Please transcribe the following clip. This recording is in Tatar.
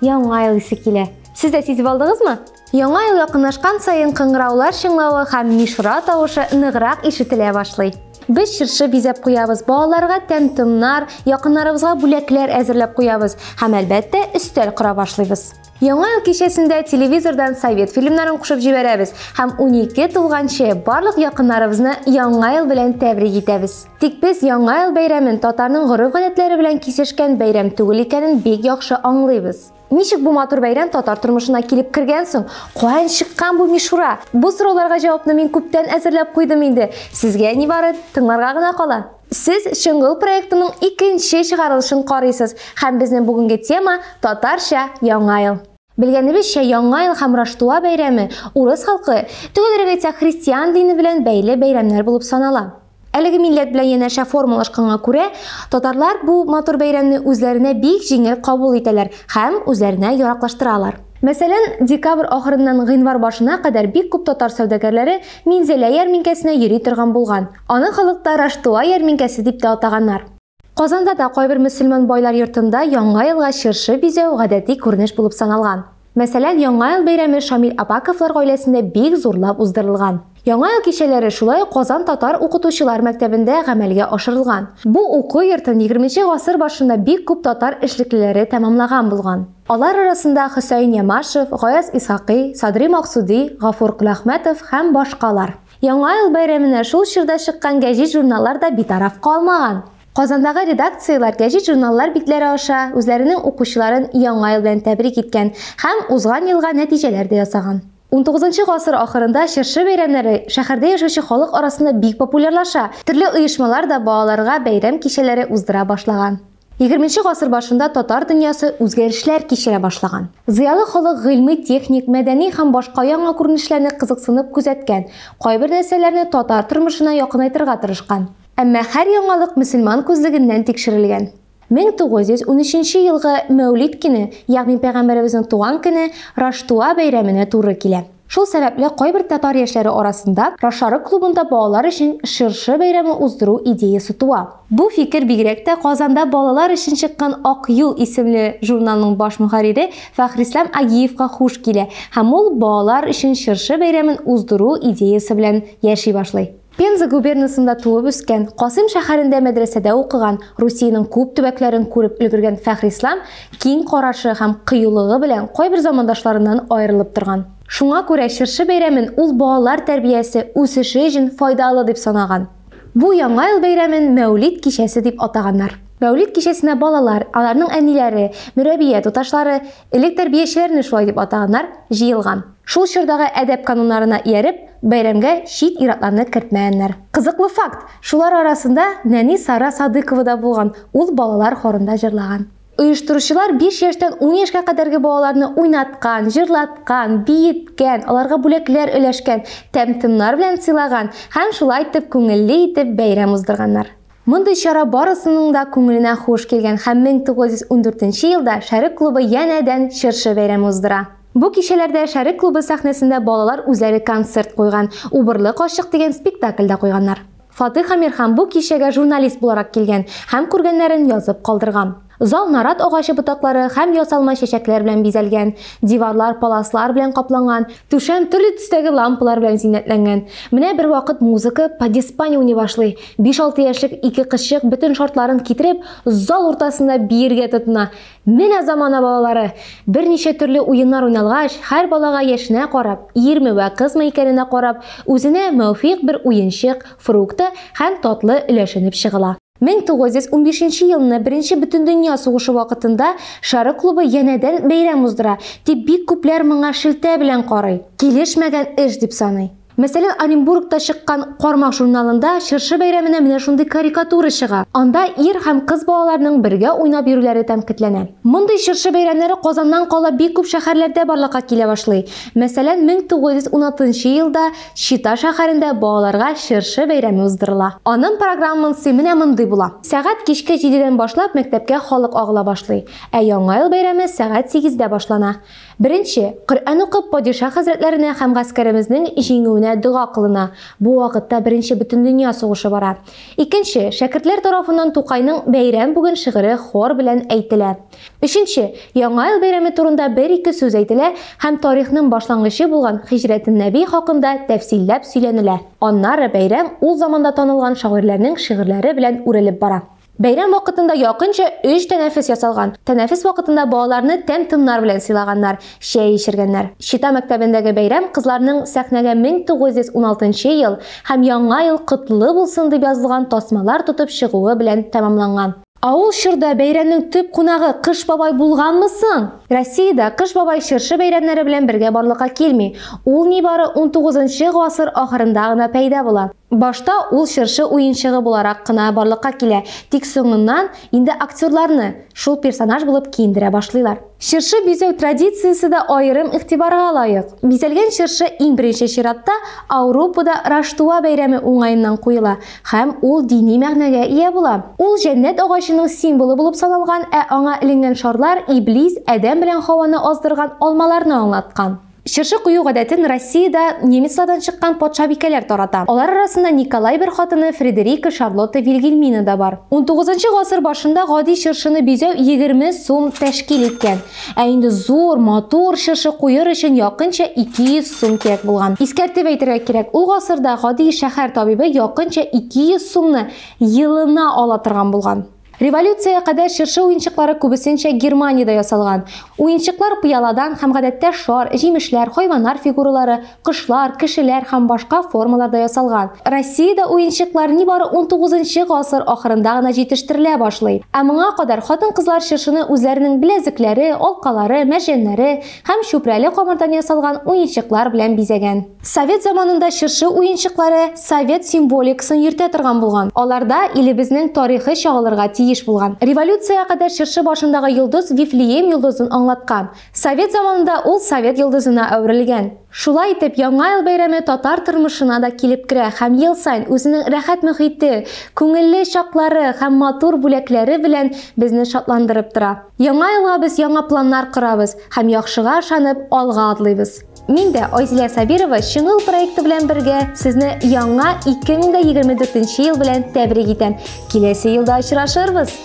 яңа ел исе килә. Сез дә сизеп алдыгызмы? Яңа ел якынлашкан саен кыңгыраулар шыңлавы һәм мишура тавышы ныграк ишетелә башлый. Без чыршы бизәп куябыз, балаларга тәм-томнар, якыннарыбызга бүләкләр әзерләп куябыз һәм әлбәттә өстәл кора башлыйбыз. Яңа ел кичәсендә телевизордан совет фильмнарын кушып җибәрәбез һәм 12 тулганчы барлык якыннарыбызны яңа ел белән тәбрик итәбез. Тик без яңа ел бәйрәмен татарның гореф-гадәтләре белән кисешкән бәйрәм түгел икәнен бик яхшы аңлыйбыз. Ничек бу матур бәйрәм татар тормышына килеп кергән соң? Каян чыккан бу мишура? Бу сорауларга җавапны мин күптән әзерләп куйдым инде. Сезгә нибары тыңларга гына кала. Сез Шыңгыл проектының икенче чыгарылышын карыйсыз һәм безнең бүгенге тема татарча яңа ел. Белгәнебезчә, яңа ел һәм Раштуа бәйрәме урыс халкы, түгелрәк әйтсәк, христиан дине белән бәйле бәйрәмнәр булып санала. Әлеге милләт белән янәшә формалашканга күрә, татарлар бу матур бәйрәмне үзләренә бик җиңел кабул итәләр һәм үзләренә яраклаштыралар. Мәсәлән, декабрь ахырыннан гыйнвар башына кадәр бик күп татар сәүдәгәрләре Минзәлә ярминкәсенә йөри торган булган. Аны халыкта Раштуа ярминкәсе дип тә атаганнар. Казанда да кайбер мөселман байлар йортында яңа елга чыршы бизәү гадәти күренеш булып саналган. Мәсәлән, яңа ел бәйрәме Шамил Апаковлар гаиләсендә бик зурлап уздырылган. Яңа ел кичәләре шулай Казан татар укытучылар мәктәбендә гамәлгә ашырылган. Бу уку йортын 20нче гасыр башында бик күп татар эшлеклеләре тәмамлаган булган. Алар арасында Хөсәйн Ямашев, Гаяз Исхакый, Садри Максуди, Гафур Кулахмәтов һәм башкалар. Яңа ел бәйрәменә шул чорда чыккан гәҗит журналлар да битараф калмаган. Казандагы редакциялар гәҗит журналлар битләре аша үзләренең укучыларын яңа ел белән тәбрик иткән һәм узган елга нәтиҗәләр дә ясаган. 19нчы гасыр ахырында чыршы бәйрәмнәре шәһәрдә яшәүче халык арасында бик популярлаша. Төрле оешмалар да балаларга бәйрәм кичәләре уздыра башлаган. 20нче гасыр башында татар дөньясы үзгәрешләр кичерә башлаган. Зыялы халык гыйльми, техник, мәдәни һәм башка яңа күренешләрне кызыксынып күзәткән, кайбер нәрсәләрне татар тормышына якынайтырга тырышкан. Әмма һәр яңалык мөселман күзлегеннән тикшерелгән. 1913 елгы Мәүлид көне, ягъни Пәйгамбәребезнең туган көне Раштуа бәйрәменә туры килә. Шул сәбәпле кайбер татар яшьләре арасында Рашарык клубында балалар өчен чыршы бәйрәме уздыру идеясы туа. Бу фикер бигрәк тә Казанда балалар өчен чыккан Ак юл исемле журналның баш мөхәррире Фәхрислам Агиевка хуш килә һәм ул балалар өчен чыршы бәйрәмен уздыру идеясы белән яши башлый. Пенза губернасында туып үскән, Касым шәһәрендә мәдрәсәдә укыган, Русиянең күп төбәкләрен күреп өлгергән Фәхрислам киң карашы һәм кыюлыгы белән кайбер замандашларыннан аерылып торган. Шуңа күрә чыршы бәйрәмен ул балалар тәрбиясе, үсеше өчен файдалы дип санаган. Бу яңа ел бәйрәмен Мәүлид кичәсе дип атаганнар. Мәүлид кичәсенә балалар, аларның әниләре, мөрәбия туташлары, элек тәрбиячеләрне шулай дип атаганнар, җыелган. Шул чордагы әдәп кануннарына ияреп, бәйрәмгә чит иратларны кертмәгәннәр. Кызыклы факт, шулар арасында Нәни Сара Садыкова да булган, ул балалар хорында җырлаган. Оештыручылар 5 яшьтән 10 яшькә кадәрге балаларны уйнаткан, җырлаткан, биеткән, аларга бүләкләр өләшкән, тәм-томнар белән сыйлаган һәм шулай итеп күңелле итеп бәйрәм уздырганнар. Мондый чара барысының да күңеленә хуш килгән һәм 1914 елда Шәрик клубы янәдән чыршы бәйрәме уздыра. Бу кичәләрдә Шәрик клубы сәхнәсендә балалар үзләре концерт куйган, Убырлы кашык дигән спектакль дә куйганнар. Фатих Амирхан бу кичәгә журналист буларак килгән һәм күргәннәрен язып калдырган. Зал нарат агачы ботаклары һәм ясалма чәчәкләр белән бизәлгән, диварлар паласлар белән капланган, түшәм төрле төстәге лампалар белән зиннәтләнгән. Менә бер вакыт музыка подиспания уйный башлый. 5-6 яшьлек ике кызчык бөтен шартларын китереп, зал уртасында биергә тотына. Менә замана балалары. Берничә төрле уеннар уйналгач, һәр балага яшенә карап, ирме вә кызмы икәненә карап, үзенә мөвфик бер уенчык, фрукты һәм татлы өләшенеп чыгыла. 1915 елны Беренче Бөтендөнья сугышы вакытында Шәрик клубы янәдән бәйрәм уздыра, дип бик күпләр моңа шелтә белән карый. Килешмәгән эш дип саный. Мәсәлән, Оренбургта чыккан Кармак журналында чыршы бәйрәменә менә шундый карикатура чыга. Анда ир һәм кыз балаларның бергә уйнап йөрүләре тәнкыйтьләнә. Мондый чыршы бәйрәмнәре Казаннан кала бик күп шәһәрләрдә барлыкка килә башлый. Мәсәлән, 1916 елда Чита шәһәрендә балаларга чыршы бәйрәме уздырыла. Аның программасы менә мондый була. Сәгать кичке 7дән башлап мәктәпкә халык агыла башлый. Ә яңа ел бәйрәме сәгать 8дә башлана. Беренче, Коръән укып падиша хәзрәтләренә һәм гаскәремезнең җиңүенә үлмәвенә дуа кылына. Бу вакытта беренче Бөтендөнья сугышы бара. Икенче, шәкертләр тарафыннан Тукайның бәйрәм бүген шигыре хор белән әйтелә. Өченче, Яңа ел бәйрәме турында бер-ике сүз әйтелә һәм тарихның башлангычы булган Хиҗрәтен Нәби хакында тәфсилләп сөйләнелә. Аннары бәйрәм ул заманда танылган шагыйрьләрнең шигырьләре белән үрелеп бара. Бәйрәм вакытында якынча 3 тәнәфес ясалган. Тәнәфес вакытында балаларны тәм-томнар белән сыйлаганнар, чәй эчергәннәр. Чита мәктәбендәге бәйрәм кызларның сәхнәгә 1916 ел һәм Яңа ел котлы булсын дип язылган тасмалар тотып чыгуы белән тәмамланган. Ул чорда бәйрәмнең төп кунагы Кыш бабай булганмы соң? Россиядә Кыш бабай чыршы бәйрәмнәре белән бергә барлыкка килми. Ул нибары 19 гасыр ахырында гына пәйда була. Башта ул чыршы уенчыгы буларак кына барлыкка килә, тик соңыннан инде актерларны шул персонаж булып киендерә башлыйлар. Чыршы бизәү традициясе дә аерым игътибарга лаек. Бизәлгән чыршы иң беренче чиратта Ауропада Раштуа бәйрәме уңаеннан куела һәм ул дини мәгънәгә ия була. Ул җәннәт агачының символы булып саналган, аңа эленгән шарлар Иблис Адәм белән Хаваны аздырган алмаларны аңлаткан. Чыршы кую гадәтен Россиядә немецлардан чыккан патшабикәләр тарата. Алар арасында Николай бер хатыны Фредерика Шарлотта Вильгельмина да бар. 19 гасыр башында гади чыршыны бизәү 20 сум тәшкил иткән. Ә инде зур, матур чыршы куер өчен якынча 200 сум кирәк булган. Искәртеп әйтергә кирәк, ул гасырда гади шәһәр табибы якынча 200 сумны елына ала торган булган. Революцияга кадәр чыршы уенчыклары күбесенчә Германиядә ясалган. Уенчыклар пыяладан һәм гадәттә шар, җимешләр, хайваннар фигуралары, кошлар, кешеләр һәм башка формаларда ясалган. Россиядә уенчыклар нибары 19 гасыр ахырында гына җитештерелә башлый. Ә моңа кадәр хатын-кызлар чыршыны үзләренең беләзекләре, алкалары, мәрҗәннәре һәм чүпрәле камырдан ясалган уенчыклар белән бизәгән. Совет заманында чыршы уенчыклары совет символикасын йөртә торган булган. Аларда илебезнең тарихы чагылырга тиеш булган. Революцияга кадәр чыршы башындагы йолдыз Вифлеем йолдызын аңлаткан. Совет заманында ул Совет йолдызына әверелгән. Шулай итеп, Яңа ел бәйрәме татар тормышына да килеп керә һәм ел сайын үзенең рәхәт мөхите, күңелле чаклары һәм матур бүләкләре белән безне шатландырып тора. Яңа елга без яңа планнар корабыз һәм яхшыга ышанып алга атлыйбыз. Мин дә Айзилә Сабирова Чыңгыл проекты белән бергә сезне яңа 2024 ел белән тәбрик итәм. Киләсе елда очрашырбыз.